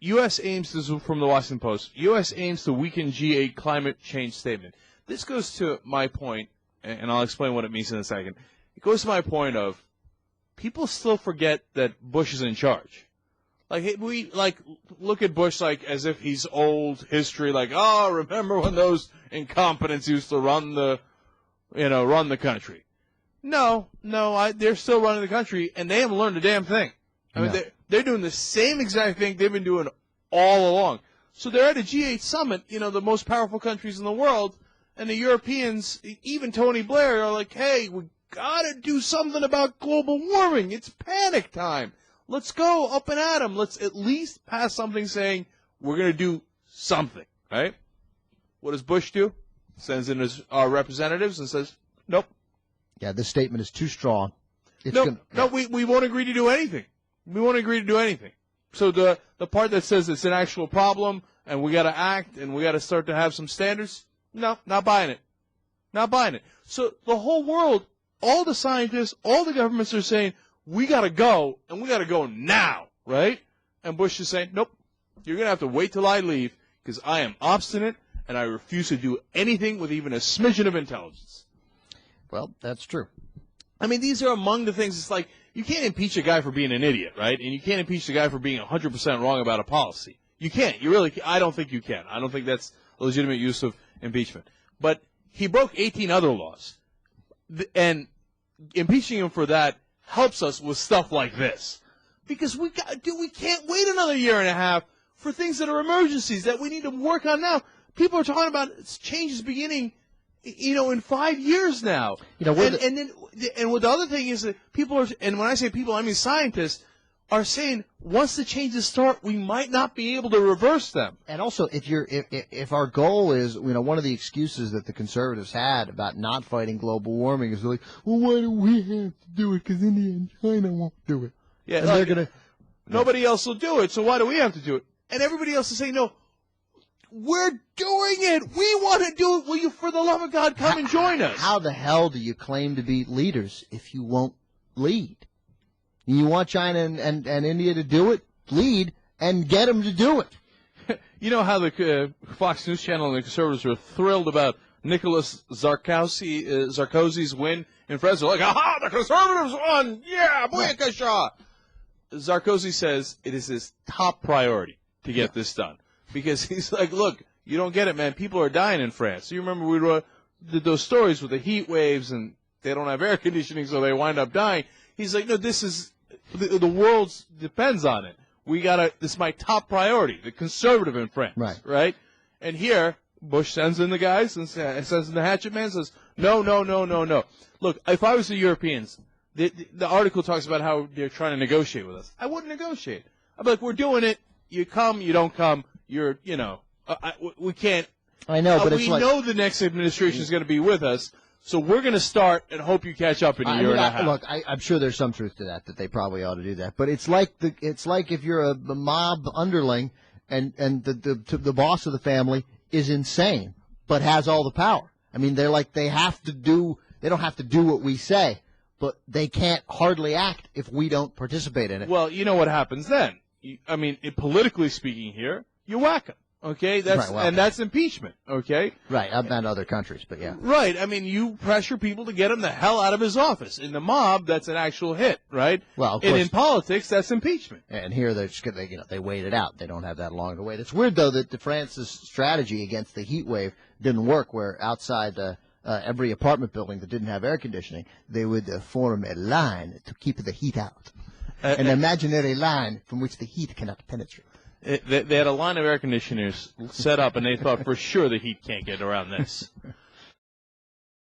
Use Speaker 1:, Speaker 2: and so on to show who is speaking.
Speaker 1: U.S. aims, this is from the Washington Post, U.S. aims to weaken G8 climate change statement. This goes to my point, and I'll explain what it means in a second. It goes to my point of people still forget that Bush is in charge. Like, we, like, look at Bush like as if he's old history, like, oh, remember when those incompetents used to run the country. No, they're still running the country, and they haven't learned a damn thing. I mean, they're doing the same exact thing they've been doing all along. So they're at a G8 summit, the most powerful countries in the world, and the Europeans, even Tony Blair, are like, hey, we gotta do something about global warming. It's panic time. Let's go up and at them. Let's at least pass something saying we're going to do something, right? What does Bush do? Sends in his representatives and says, nope.
Speaker 2: Yeah, this statement is too strong.
Speaker 1: We won't agree to do anything. We won't agree to do anything. So the part that says it's an actual problem and we got to act and we got to start to have some standards, no, not buying it. Not buying it. So the whole world, all the scientists, all the governments are saying, we got to go, and we got to go now, right? And Bush is saying, nope, you're going to have to wait till I leave because I am obstinate and I refuse to do anything with even a smidgen of intelligence.
Speaker 2: Well, that's true.
Speaker 1: I mean, these are among the things. It's like you can't impeach a guy for being an idiot, right? And you can't impeach a guy for being 100% wrong about a policy. You can't. You really can't. I don't think you can. I don't think that's a legitimate use of impeachment. But he broke 18 other laws. And impeaching him for that helps us with stuff like this. Because we can't wait another year and a half for things that are emergencies that we need to work on now. People are talking about changes beginning, in 5 years now. And what the other thing is that people are, and when I say people, I mean scientists, are saying once the changes start, we might not be able to reverse them.
Speaker 2: And also, if our goal is, one of the excuses that the conservatives had about not fighting global warming is like, well, why do we have to do it? Because India and China won't do it.
Speaker 1: Yeah,
Speaker 2: and they're gonna.
Speaker 1: Nobody else will do it, so why do we have to do it? And everybody else is saying, no, we're doing it. We want to do it. Will you, for the love of God, come and join us?
Speaker 2: How the hell do you claim to be leaders if you won't lead? You want China and India to do it? Lead and get them to do it.
Speaker 1: You know how the Fox News Channel and the conservatives were thrilled about Nicolas Sarkozy's win in France? They're like, aha, the conservatives won! Yeah, boyakasha! Sarkozy says it is his top priority to get this done. Because he's like, look, you don't get it, man. People are dying in France. You remember we did those stories with the heat waves and they don't have air conditioning, so they wind up dying. He's like, no, this is... The world depends on it. This is my top priority, the conservative in France. Right? And here, Bush sends in the guys and sends in the hatchet man and says, no. Look, if I was the Europeans, the article talks about how they're trying to negotiate with us. I wouldn't negotiate. I'd be like, we're doing it. You come, you don't come. We can't.
Speaker 2: I know, but
Speaker 1: we know the next administration is going to be with us. So we're going to start and hope you catch up in a year and a half.
Speaker 2: Look, I'm sure there's some truth to that they probably ought to do that. But it's like if you're a mob underling and the boss of the family is insane but has all the power. I mean, they don't have to do what we say, but they can't hardly act if we don't participate in it.
Speaker 1: Well, you know what happens then? Politically speaking here, you whack them. Okay, that's impeachment. Okay,
Speaker 2: right. Not other countries, but yeah.
Speaker 1: Right. I mean, you pressure people to get him the hell out of his office. In the mob, that's an actual hit, right?
Speaker 2: Well, of course.
Speaker 1: And in politics, that's impeachment.
Speaker 2: And here they wait it out. They don't have that long to wait. It's weird though that France's strategy against the heat wave didn't work. Where outside every apartment building that didn't have air conditioning, they would form a line to keep the heat out, an imaginary line from which the heat cannot penetrate.
Speaker 1: They had a line of air conditioners set up, and they thought for sure the heat can't get around this.